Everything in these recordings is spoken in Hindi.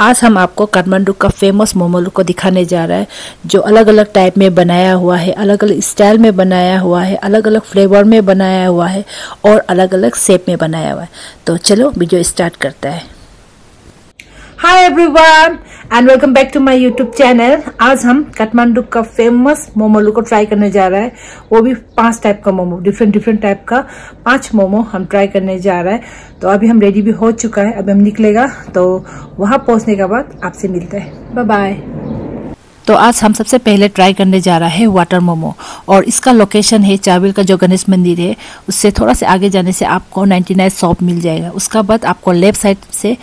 आज हम आपको काठमांडू का फेमस मोमो को दिखाने जा रहा है, जो अलग अलग टाइप में बनाया हुआ है, अलग अलग स्टाइल में बनाया हुआ है, अलग अलग फ्लेवर में बनाया हुआ है और अलग अलग शेप में बनाया हुआ है। तो चलो वीडियो स्टार्ट करता है। Hi everyone and welcome back to my YouTube channel. आज हम काठमांडू का फेमस मोमो को ट्राई करने जा रहा है, वो भी 5 टाइप का मोमो, डिफरेंट टाइप का 5 मोमो हम ट्राई करने जा रहा है। तो अभी हम रेडी भी हो चुका है, अभी हम निकलेगा, तो वहां पहुंचने के बाद आपसे मिलते हैं। Bye bye. तो आज हम सबसे पहले ट्राई करने जा रहा है वाटर मोमो, और इसका लोकेशन है चाबिल का जो गणेश मंदिर है, उससे थोड़ा सा आगे जाने से आपको 99 शॉप मिल जाएगा। उसका बाद आपको लेफ्ट साइड से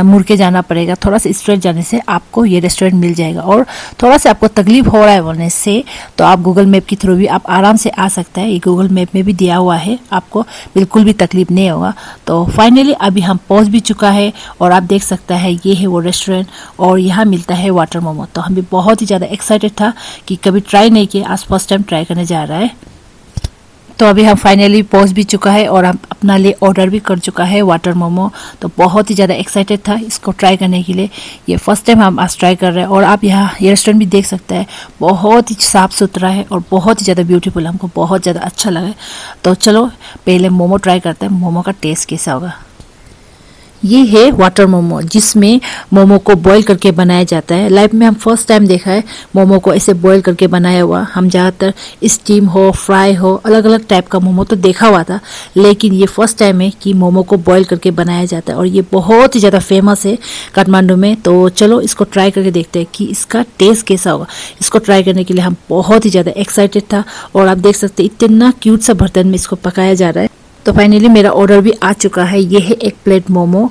मुड़ के जाना पड़ेगा, थोड़ा सा स्ट्रेट जाने से आपको ये रेस्टोरेंट मिल जाएगा। और थोड़ा सा आपको तकलीफ हो रहा है बोलने से तो आप गूगल मैप के थ्रू भी आप आराम से आ सकता है। ये गूगल मैप में भी दिया हुआ है, आपको बिल्कुल भी तकलीफ नहीं होगा। तो फाइनली अभी हम पहुंच भी चुका है और आप देख सकता है ये है वो रेस्टोरेंट, और यहाँ मिलता है वाटर मोमो। तो हम भी बहुत ही ज़्यादा एक्साइटेड था कि कभी ट्राई नहीं किया, आज फर्स्ट टाइम ट्राई करने जा रहा है। तो अभी हम फाइनली पहुंच भी चुका है और हम अपना लिए ऑर्डर भी कर चुका है वाटर मोमो। तो बहुत ही ज़्यादा एक्साइटेड था इसको ट्राई करने के लिए। ये फर्स्ट टाइम हम आज ट्राई कर रहे हैं, और आप यहाँ ये रेस्टोरेंट भी देख सकते हैं, बहुत ही साफ़ सुथरा है और बहुत ही ज़्यादा ब्यूटीफुल, हमको बहुत ज़्यादा अच्छा लगा। तो चलो पहले मोमो ट्राई करते हैं, मोमो का टेस्ट कैसा होगा। ये है वाटर मोमो, जिसमें मोमो को बॉईल करके बनाया जाता है। लाइफ में हम फर्स्ट टाइम देखा है मोमो को ऐसे बॉईल करके बनाया हुआ। हम ज़्यादातर स्टीम हो, फ्राई हो, अलग अलग टाइप का मोमो तो देखा हुआ था, लेकिन ये फर्स्ट टाइम है कि मोमो को बॉईल करके बनाया जाता है, और ये बहुत ही ज़्यादा फेमस है काठमांडू में। तो चलो इसको ट्राई करके देखते हैं कि इसका टेस्ट कैसा होगा। इसको ट्राई करने के लिए हम बहुत ही ज़्यादा एक्साइटेड था, और आप देख सकते इतना क्यूट सा बर्तन में इसको पकाया जा रहा है। तो फाइनली मेरा ऑर्डर भी आ चुका है। ये है एक प्लेट मोमो,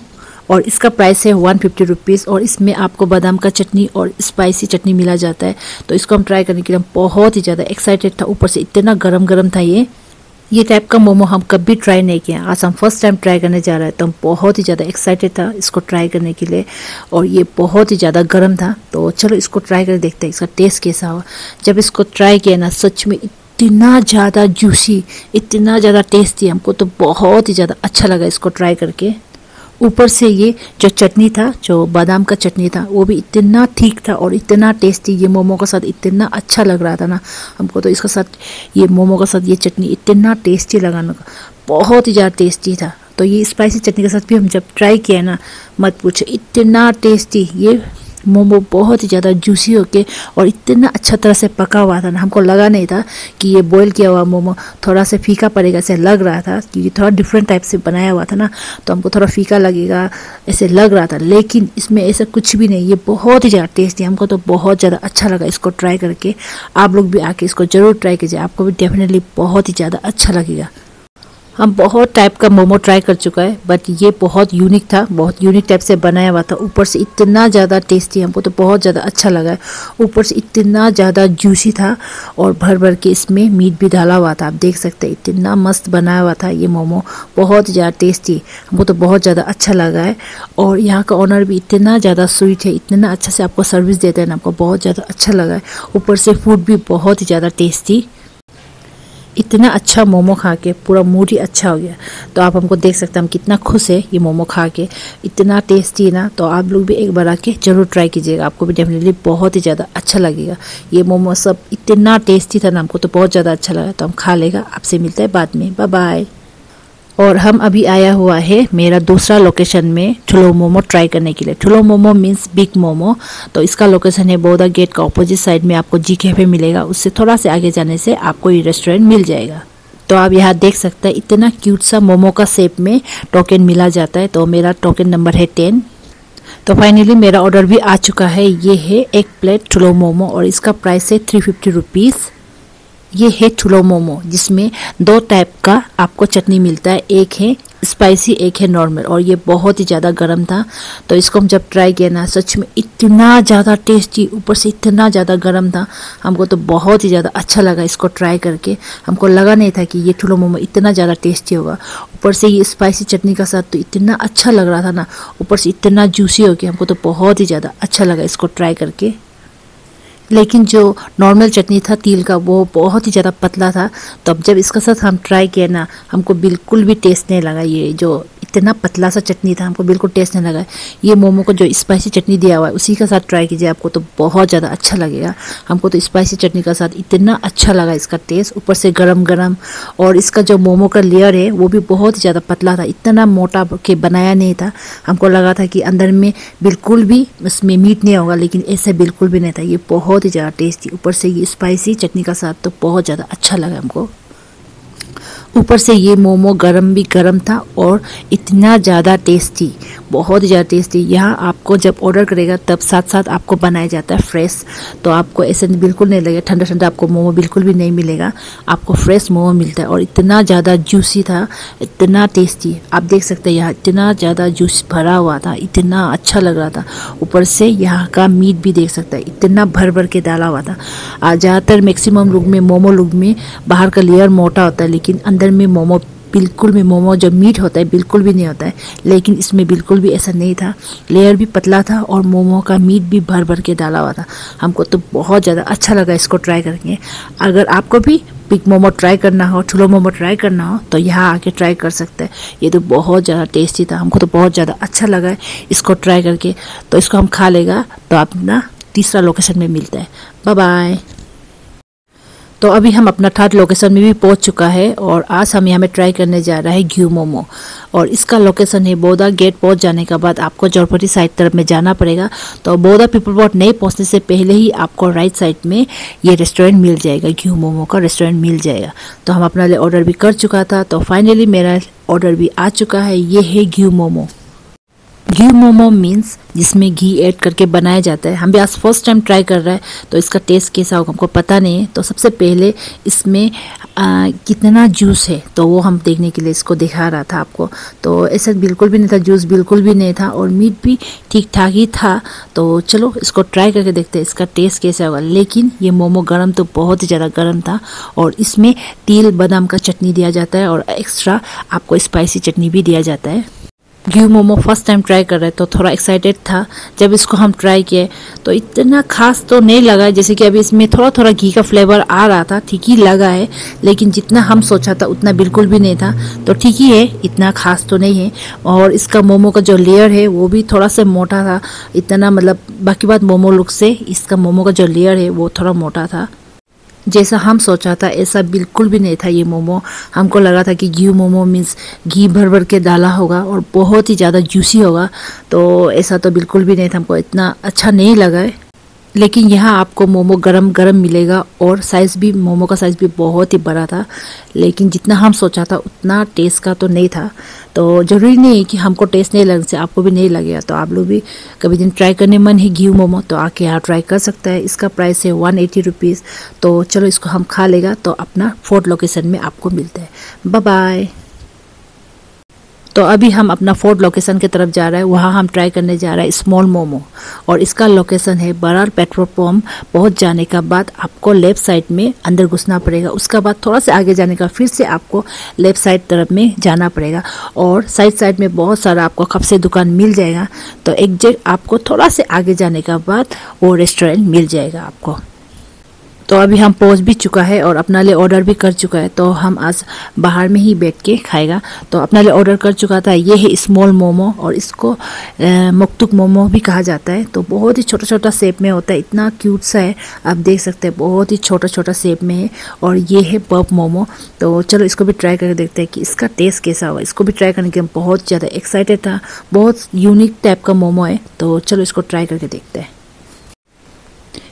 और इसका प्राइस है 150 रुपीज़, और इसमें आपको बादाम का चटनी और स्पाइसी चटनी मिला जाता है। तो इसको हम ट्राई करने के लिए हम बहुत ही ज़्यादा एक्साइटेड था, ऊपर से इतना गरम था। ये टाइप का मोमो हम कभी ट्राई नहीं किया, आज हम फर्स्ट टाइम ट्राई करने जा रहे हैं। तो हम बहुत ही ज़्यादा एक्साइटेड था इसको ट्राई करने के लिए, और ये बहुत ही ज़्यादा गर्म था। तो चलो इसको ट्राई कर देखते हैं इसका टेस्ट कैसा हुआ। जब इसको ट्राई किया ना, सच में इतना ज़्यादा जूसी, इतना ज़्यादा टेस्टी, हमको तो बहुत ही ज़्यादा अच्छा लगा इसको ट्राई करके। ऊपर से ये जो चटनी था, जो बादाम का चटनी था, वो भी इतना ठीक था और इतना टेस्टी। ये मोमो के साथ इतना अच्छा लग रहा था ना हमको, तो इसके साथ ये मोमो के साथ ये चटनी इतना टेस्टी लगा ना, बहुत ही ज़्यादा टेस्टी था। तो ये स्पाइसी चटनी के साथ भी हम जब ट्राई किया ना, मत पूछो इतना टेस्टी। ये मोमो बहुत ही ज़्यादा जूसी होके और इतना अच्छा तरह से पका हुआ था ना, हमको लगा नहीं था कि ये बॉईल किया हुआ मोमो थोड़ा सा फीका पड़ेगा, ऐसे लग रहा था, क्योंकि थोड़ा डिफरेंट टाइप से बनाया हुआ था ना, तो हमको थोड़ा फीका लगेगा ऐसे लग रहा था। लेकिन इसमें ऐसा कुछ भी नहीं, ये बहुत ही ज़्यादा टेस्टी, हमको तो बहुत ज़्यादा अच्छा लगा इसको ट्राई करके। आप लोग भी आके इसको ज़रूर ट्राई कीजिए, आपको भी डेफिनेटली बहुत ही ज़्यादा अच्छा लगेगा। हम बहुत टाइप का मोमो ट्राई कर चुका है, बट ये बहुत यूनिक था, बहुत यूनिक टाइप से बनाया हुआ था। ऊपर से इतना ज़्यादा टेस्टी, हमको तो बहुत ज़्यादा अच्छा लगा है। ऊपर से इतना ज़्यादा जूसी था, और भर भर के इसमें मीट भी डाला हुआ था। आप देख सकते हैं इतना मस्त बनाया हुआ था ये मोमो, बहुत ज़्यादा टेस्टी, हमको तो बहुत ज़्यादा अच्छा लगा है। और यहाँ का ओनर भी इतना ज़्यादा स्वीट है, इतना अच्छा से आपको सर्विस देते हैं ना, आपको बहुत ज़्यादा अच्छा लगा है। ऊपर से फूड भी बहुत ही ज़्यादा टेस्टी। इतना अच्छा मोमो खा के पूरा मूड ही अच्छा हो गया। तो आप हमको देख सकते हैं हम कितना खुश है ये मोमो खा के, इतना टेस्टी है ना। तो आप लोग भी एक बार आके जरूर ट्राई कीजिएगा, आपको भी डेफिनेटली बहुत ही ज़्यादा अच्छा लगेगा। ये मोमो सब इतना टेस्टी था ना, हमको तो बहुत ज़्यादा अच्छा लगा। तो हम खा लेगा, आपसे मिलता है बाद में, बाय बाय। और हम अभी आया हुआ है मेरा दूसरा लोकेशन में ठुलो मोमो ट्राई करने के लिए। ठुलो मोमो मीन्स बिग मोमो। तो इसका लोकेशन है बौद्धा गेट का ऑपोजिट साइड में आपको जी कैफे मिलेगा, उससे थोड़ा से आगे जाने से आपको ये रेस्टोरेंट मिल जाएगा। तो आप यहाँ देख सकते हैं इतना क्यूट सा मोमो का शेप में टोकन मिला जाता है। तो मेरा टोकन नंबर है 10। तो फाइनली मेरा ऑर्डर भी आ चुका है। ये है एक प्लेट ठुलो मोमो, और इसका प्राइस है 350 रुपीज़। ये है ठुलो मोमो, जिसमें 2 टाइप का आपको चटनी मिलता है, एक है स्पाइसी, एक है नॉर्मल, और ये बहुत ही ज़्यादा गर्म था। तो इसको हम जब ट्राई किया ना, सच में इतना ज़्यादा टेस्टी, ऊपर से इतना ज़्यादा गर्म था, हमको तो बहुत ही ज़्यादा अच्छा लगा इसको ट्राई करके। हमको लगा नहीं था कि ये ठुलो मोमो इतना ज़्यादा टेस्टी होगा। ऊपर से ये स्पाइसी चटनी का साथ तो इतना अच्छा लग रहा था ना, ऊपर से इतना जूसी हो गया, हमको तो बहुत ही ज़्यादा अच्छा लगा इसको ट्राई करके। लेकिन जो नॉर्मल चटनी था तिल का, वो बहुत ही ज़्यादा पतला था। तो अब जब इसके साथ हम ट्राई किए ना, हमको बिल्कुल भी टेस्ट नहीं लगा ये जो इतना पतला सा चटनी था, हमको बिल्कुल टेस्ट नहीं लगा। ये मोमो को जो स्पाइसी चटनी दिया हुआ है उसी के साथ ट्राई कीजिए, आपको तो बहुत ज़्यादा अच्छा लगेगा। हमको तो स्पाइसी चटनी का साथ इतना अच्छा लगा इसका टेस्ट, ऊपर से गरम गरम, और इसका जो मोमो का लेयर है वो भी बहुत ज़्यादा पतला था, इतना मोटा के बनाया नहीं था। हमको लगा था कि अंदर में बिल्कुल भी इसमें मीट नहीं होगा, लेकिन ऐसे बिल्कुल भी नहीं था। ये बहुत ही ज़्यादा टेस्टी, ऊपर से ये स्पाइसी चटनी का साथ तो बहुत ज़्यादा अच्छा लगा हमको। ऊपर से ये मोमो गरम भी गरम था और इतना ज़्यादा टेस्टी, बहुत ही ज़्यादा टेस्टी। यहाँ आपको जब ऑर्डर करेगा तब साथ साथ आपको बनाया जाता है फ्रेश, तो आपको ऐसे बिल्कुल नहीं लगेगा ठंडा ठंडा, आपको मोमो बिल्कुल भी नहीं मिलेगा, आपको फ्रेश मोमो मिलता है। और इतना ज़्यादा जूसी था, इतना टेस्टी, आप देख सकते हैं यहाँ इतना ज़्यादा जूस भरा हुआ था, इतना अच्छा लग रहा था। ऊपर से यहाँ का मीट भी देख सकते हैं, इतना भर भर के डाला हुआ था। ज़्यादातर मैक्सिमम लोग में मोमो लोग में बाहर का लेयर मोटा होता है, लेकिन अंदर में मोमो बिल्कुल भी, मोमो जो मीट होता है बिल्कुल भी नहीं होता है, लेकिन इसमें बिल्कुल भी ऐसा नहीं था। लेयर भी पतला था और मोमो का मीट भी भर भर के डाला हुआ था। हमको तो बहुत ज़्यादा अच्छा लगा इसको ट्राई करके। अगर आपको भी बिग मोमो ट्राई करना हो, ठुलो मोमो ट्राई करना हो, तो यहाँ आके ट्राई कर सकते हैं। ये तो बहुत ज़्यादा टेस्टी था, हमको तो बहुत ज़्यादा अच्छा लगा है इसको ट्राई करके। तो इसको हम खा लेगा तो अपना तीसरा लोकेशन में मिलता है। Bye bye. तो अभी हम अपना थर्ड लोकेशन में भी पहुंच चुका है और आज हम यहाँ में ट्राई करने जा रहे हैं घी मोमो। और इसका लोकेशन है बोदा गेट। पहुंच जाने के बाद आपको जोरपट्टी साइड तरफ में जाना पड़ेगा। तो बोदा पीपल बोट नहीं पहुंचने से पहले ही आपको राइट साइड में ये रेस्टोरेंट मिल जाएगा, घी मोमो का रेस्टोरेंट मिल जाएगा। तो हम अपना लिए ऑर्डर भी कर चुका था, तो फाइनली मेरा ऑर्डर भी आ चुका है। ये है घी मोमो। घी मोमो मीन्स जिसमें घी ऐड करके बनाया जाता है। हम भी आज फर्स्ट टाइम ट्राई कर रहे हैं, तो इसका टेस्ट कैसा होगा हमको पता नहीं है। तो सबसे पहले इसमें कितना जूस है तो वो हम देखने के लिए इसको दिखा रहा था आपको। तो ऐसा बिल्कुल भी नहीं था, जूस बिल्कुल भी नहीं था और मीट भी ठीक ठाक ही था। तो चलो इसको ट्राई करके देखते हैं इसका टेस्ट कैसा होगा। लेकिन ये मोमो गरम तो बहुत ही ज़्यादा गरम था और इसमें तिल बादाम का चटनी दिया जाता है और एक्स्ट्रा आपको स्पाइसी चटनी भी दिया जाता है। घी मोमो फर्स्ट टाइम ट्राई कर रहे तो थोड़ा एक्साइटेड था। जब इसको हम ट्राई किए तो इतना खास तो नहीं लगा, जैसे कि अभी इसमें थोड़ा थोड़ा घी का फ्लेवर आ रहा था, ठीक ही लगा है। लेकिन जितना हम सोचा था उतना बिल्कुल भी नहीं था, तो ठीक ही है, इतना खास तो नहीं है। और इसका मोमो का जो लेयर है वो भी थोड़ा सा मोटा था, इतना मतलब बाकी बात मोमो लुक से इसका मोमो का जो लेयर है वो थोड़ा मोटा था। जैसा हम सोचा था ऐसा बिल्कुल भी नहीं था ये मोमो। हमको लगा था कि घी मोमो मीन्स घी भर भर के डाला होगा और बहुत ही ज़्यादा जूसी होगा, तो ऐसा तो बिल्कुल भी नहीं था। हमको इतना अच्छा नहीं लगा है। लेकिन यहाँ आपको मोमो गरम गरम मिलेगा और साइज़ भी, मोमो का साइज़ भी बहुत ही बड़ा था। लेकिन जितना हम सोचा था उतना टेस्ट का तो नहीं था। तो ज़रूरी नहीं है कि हमको टेस्ट नहीं लगने से आपको भी नहीं लगेगा। तो आप लोग भी कभी दिन ट्राई करने मन है घी मोमो तो आके यहाँ ट्राई कर सकता है। इसका प्राइस है 180 रुपीज़। तो चलो इसको हम खा लेगा तो अपना फोर्थ लोकेशन में आपको मिलता है। Bye bye. तो अभी हम अपना फोर्थ लोकेशन की तरफ जा रहे हैं, वहाँ हम ट्राई करने जा रहे हैं स्मॉल मोमो। और इसका लोकेशन है बरार पेट्रोल पंप। पहुँच जाने का बाद आपको लेफ्ट साइड में अंदर घुसना पड़ेगा, उसका बाद थोड़ा सा आगे जाने का फिर से आपको लेफ्ट साइड तरफ में जाना पड़ेगा। और साइड में बहुत सारा आपको कब से दुकान मिल जाएगा। तो एग्जैक्ट आपको थोड़ा से आगे जाने का बाद वो रेस्टोरेंट मिल जाएगा आपको। तो अभी हम पहुंच भी चुका है और अपना लिए ऑर्डर भी कर चुका है। तो हम आज बाहर में ही बैठ के खाएगा। तो अपना लिए ऑर्डर कर चुका था। ये है स्मॉल मोमो और इसको मुक्तुक मोमो भी कहा जाता है। तो बहुत ही छोटा छोटा शेप में होता है, इतना क्यूट सा है, आप देख सकते हैं बहुत ही छोटा छोटा शेप में है। और ये है पफ मोमो। तो चलो इसको भी ट्राई करके देखते हैं कि इसका टेस्ट कैसा होगा। इसको भी ट्राई करने के लिए बहुत ज़्यादा एक्साइटेड था, बहुत यूनिक टाइप का मोमो है। तो चलो इसको ट्राई करके देखते हैं।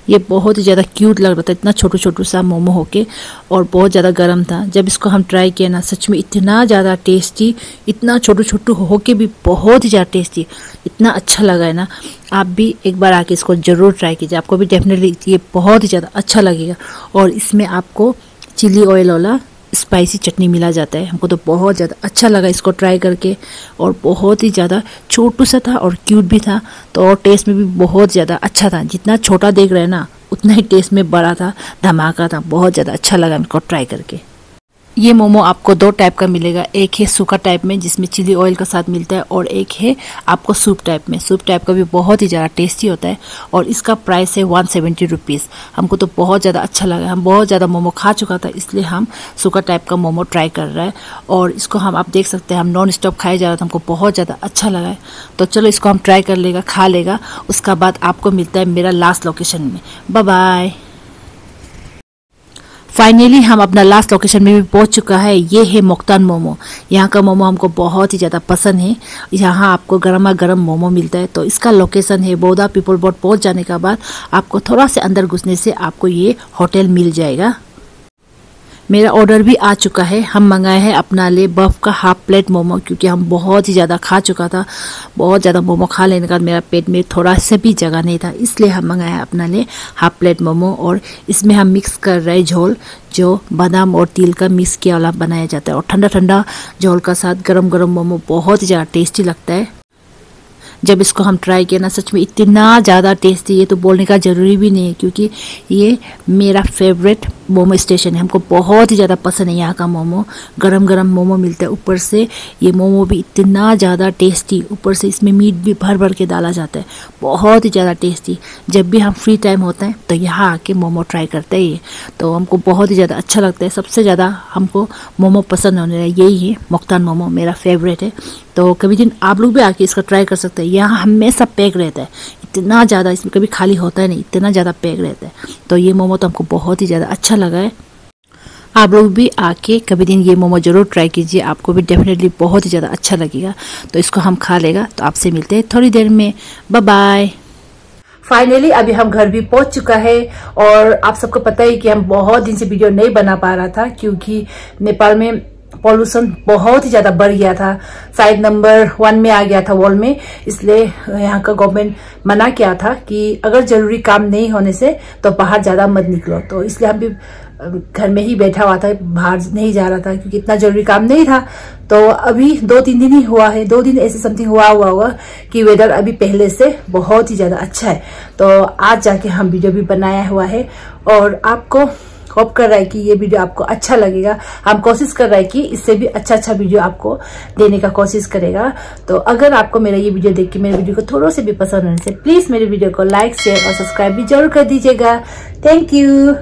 ये बहुत ही ज़्यादा क्यूट लग रहा था, इतना छोटू छोटू सा मोमो होके और बहुत ज़्यादा गर्म था। जब इसको हम ट्राई किए ना, सच में इतना ज़्यादा टेस्टी, इतना छोटू छोटू होके भी बहुत ही ज़्यादा टेस्टी, इतना अच्छा लगा है ना। आप भी एक बार आके इसको ज़रूर ट्राई कीजिए, आपको भी डेफिनेटली ये बहुत ही ज़्यादा अच्छा लगेगा। और इसमें आपको चिली ऑयल वाला स्पाइसी चटनी मिला जाता है। हमको तो बहुत ज़्यादा अच्छा लगा इसको ट्राई करके और बहुत ही ज़्यादा छोटू सा था और क्यूट भी था। तो और टेस्ट में भी बहुत ज़्यादा अच्छा था, जितना छोटा देख रहे हैं ना उतना ही टेस्ट में बड़ा था, धमाका था। बहुत ज़्यादा अच्छा लगा इनको ट्राई करके। ये मोमो आपको दो टाइप का मिलेगा, एक है सूखा टाइप में जिसमें चिली ऑयल का साथ मिलता है, और एक है आपको सूप टाइप में। सूप टाइप का भी बहुत ही ज़्यादा टेस्टी होता है और इसका प्राइस है 170 रुपीज़। हमको तो बहुत ज़्यादा अच्छा लगा, हम बहुत ज़्यादा मोमो खा चुका था, इसलिए हम सूखा टाइप का मोमो ट्राई कर रहे हैं। और इसको हम आप देख सकते हैं हम नॉन स्टॉप खाए जा रहा था, हमको बहुत ज़्यादा अच्छा लगा है। तो चलो इसको हम ट्राई कर लेगा, खा लेगा, उसका बाद आपको मिलता है मेरा लास्ट लोकेशन में। Bye bye. फाइनली हम अपना लास्ट लोकेशन में भी पहुंच चुका है। ये है मोक्तान मोमो। यहाँ का मोमो हमको बहुत ही ज़्यादा पसंद है। यहाँ आपको गर्मा गर्म मोमो मिलता है। तो इसका लोकेशन है बोदा पीपल बोर्ड। पहुंच जाने के बाद आपको थोड़ा से अंदर घुसने से आपको ये होटल मिल जाएगा। मेरा ऑर्डर भी आ चुका है। हम मंगाए हैं अपना लिए बफ का हाफ प्लेट मोमो, क्योंकि हम बहुत ही ज़्यादा खा चुका था। बहुत ज़्यादा मोमो खा लेने का मेरा पेट में थोड़ा सा भी जगह नहीं था, इसलिए हम मंगाए अपना लिए हाफ प्लेट मोमो। और इसमें हम मिक्स कर रहे हैं झोल, जो बादाम और तिल का मिक्स किया वाला बनाया जाता है। और ठंडा ठंडा झोल का साथ गरम गरम मोमो बहुत ही ज़्यादा टेस्टी लगता है। जब इसको हम ट्राई किया ना, सच में इतना ज़्यादा टेस्टी, ये तो बोलने का ज़रूरी भी नहीं है, क्योंकि ये मेरा फेवरेट मोमो स्टेशन है। हमको बहुत ही ज़्यादा पसंद है यहाँ का मोमो। गरम गरम मोमो मिलता है, ऊपर से ये मोमो भी इतना ज़्यादा टेस्टी, ऊपर से इसमें मीट भी भर भर के डाला जाता है, बहुत ही ज़्यादा टेस्टी। जब भी हम फ्री टाइम होता है तो यहाँ आके मोमो ट्राई करते हैं, तो हमको बहुत ही ज़्यादा अच्छा लगता है। सबसे ज़्यादा हमको मोमो पसंद होने यही है, मोक्तान मोमो मेरा फेवरेट है। तो कभी दिन आप लोग भी आके इसका ट्राई कर सकते हैं। यहाँ हमेशा पैक रहता है, इतना ज़्यादा, इसमें कभी खाली होता है नहीं, इतना ज़्यादा पैक रहता है। तो ये मोमो तो हमको बहुत ही ज़्यादा अच्छा लगा है। आप लोग भी आके कभी दिन ये मोमो ज़रूर ट्राई कीजिए, आपको भी डेफिनेटली बहुत ही ज़्यादा अच्छा लगेगा। तो इसको हम खा लेगा। तो आपसे मिलते हैं थोड़ी देर में। Bye bye. फाइनली अभी हम घर भी पहुंच चुका है। और आप सबको पता है कि हम बहुत दिन से वीडियो नहीं बना पा रहा था, क्योंकि नेपाल में पॉल्यूशन बहुत ही ज्यादा बढ़ गया था, शायद नंबर 1 में आ गया था वर्ल्ड में। इसलिए यहाँ का गवर्नमेंट मना किया था कि अगर जरूरी काम नहीं होने से तो बाहर ज्यादा मत निकलो। तो इसलिए हम भी घर में ही बैठा हुआ था, बाहर नहीं जा रहा था, क्योंकि इतना जरूरी काम नहीं था। तो अभी 2-3 दिन ही हुआ है, 2 दिन ऐसे समथिंग हुआ होगा कि वेदर अभी पहले से बहुत ही ज्यादा अच्छा है। तो आज जाके हम वीडियो भी बनाया हुआ है और आपको होप कर रहा है कि ये वीडियो आपको अच्छा लगेगा। हम कोशिश कर रहे हैं कि इससे भी अच्छा वीडियो आपको देने का कोशिश करेगा। तो अगर आपको मेरा ये वीडियो देख के मेरे वीडियो को थोड़ा से भी पसंद होने से प्लीज मेरे वीडियो को लाइक शेयर और सब्सक्राइब भी जरूर कर दीजिएगा। Thank you.